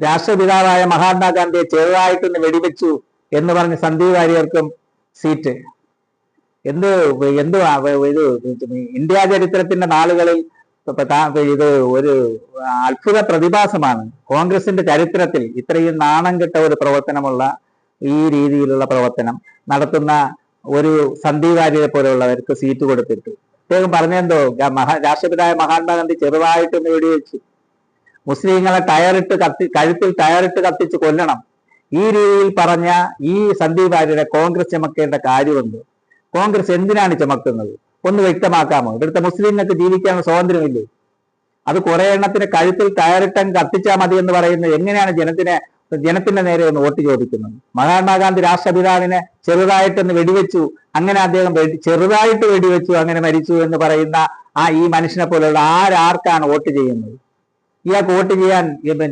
രാഷ്ട്രപിതാവായ മഹാത്മാഗാന്ധിയെ ചെറുതായിട്ടൊന്ന് വെടിവെച്ചു എന്ന് പറഞ്ഞ് സന്ദീപ് വാര്യർക്കും സീറ്റ്. എന്ത് എന്ത് ഇത് ഇന്ത്യ ചരിത്രത്തിന്റെ നാളുകളിൽ ഇത് ഒരു അത്ഭുത പ്രതിഭാസമാണ്. കോൺഗ്രസിന്റെ ചരിത്രത്തിൽ ഇത്രയും നാണം കെട്ട ഒരു പ്രവർത്തനമുള്ള, ഈ രീതിയിലുള്ള പ്രവർത്തനം നടത്തുന്ന ഒരു സന്ദീപ് വാര്യരെ പോലെയുള്ളവർക്ക് സീറ്റ് കൊടുത്തിട്ട് അദ്ദേഹം പറഞ്ഞെന്തോ, രാഷ്ട്രപിതാവായ മഹാത്മാഗാന്ധി ചെറുതായിട്ടൊന്ന് വെടിവെച്ചു, മുസ്ലിങ്ങളെ കഴുത്തിൽ ടയറിട്ട് കത്തിച്ച് കൊല്ലണം, ഈ രീതിയിൽ പറഞ്ഞ ഈ സന്ദീപ് വാര്യരെ കോൺഗ്രസ് ചുമക്കേണ്ട കാര്യമുണ്ട്? കോൺഗ്രസ് എന്തിനാണ് ചുമക്കുന്നത്? ഒന്ന് വ്യക്തമാക്കാമോ? ഇവിടുത്തെ മുസ്ലിങ്ങൾക്ക് ജീവിക്കാനുള്ള സ്വാതന്ത്ര്യമില്ലേ? അത് കുറെ എണ്ണത്തിന് കഴുത്തിൽ ടയറിട്ടം കത്തിച്ചാൽ മതി എന്ന് പറയുന്നത് എങ്ങനെയാണ് ജനത്തിന്റെ നേരെ ഒന്ന് വോട്ട് ചോദിക്കുന്നത്? മഹാത്മാഗാന്ധി രാഷ്ട്രപിതാവിനെ ചെറുതായിട്ടൊന്ന് വെടിവെച്ചു, അങ്ങനെ അദ്ദേഹം ചെറുതായിട്ട് വെടിവെച്ചു, അങ്ങനെ മരിച്ചു എന്ന് പറയുന്ന ഈ മനുഷ്യനെ പോലെയുള്ള ആർക്കാണ് വോട്ട് ചെയ്യുന്നത്? ഇയാൾക്ക് വോട്ട് ചെയ്യാൻ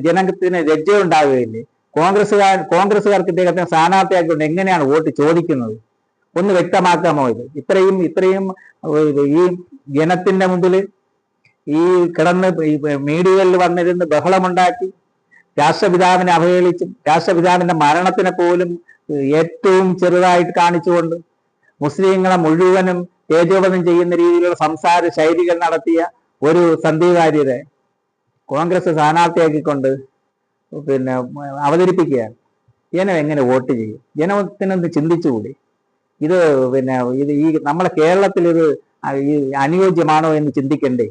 ജനത്തിന് ലജ്ജ ഉണ്ടാവുകയില്ലേ? കോൺഗ്രസ്സുകാർക്ക് ഇദ്ദേഹത്തിന് സ്ഥാനാർത്ഥിയാക്കിക്കൊണ്ട് എങ്ങനെയാണ് വോട്ട് ചോദിക്കുന്നത്? ഒന്ന് വ്യക്തമാക്കാമോ? ഇത് ഇത്രയും ഈ ജനത്തിന്റെ മുമ്പിൽ ഈ കിടന്ന് മീഡിയകളിൽ വന്നിരുന്ന് ബഹളമുണ്ടാക്കി, രാഷ്ട്രപിതാവിനെ അവഹേളിച്ചും രാഷ്ട്രപിതാവിന്റെ മരണത്തിനെ പോലും ഏറ്റവും ചെറുതായിട്ട് കാണിച്ചുകൊണ്ട് മുസ്ലിങ്ങളെ മുഴുവനും തേജോവധം ചെയ്യുന്ന രീതിയിലുള്ള സംസാര ശൈലികൾ നടത്തിയ ഒരു സന്ദീപ് വാര്യരെ കോൺഗ്രസ് സ്ഥാനാർത്ഥിയാക്കിക്കൊണ്ട് അവതരിപ്പിക്കുകയാണ്. ജനം എങ്ങനെ വോട്ട് ചെയ്യും? ജനത്തിനൊന്ന് ചിന്തിച്ചുകൂടി? ഇത് ഈ നമ്മളെ കേരളത്തിൽ ഇത് അനുയോജ്യമാണോ എന്ന് ചിന്തിക്കണ്ടേ?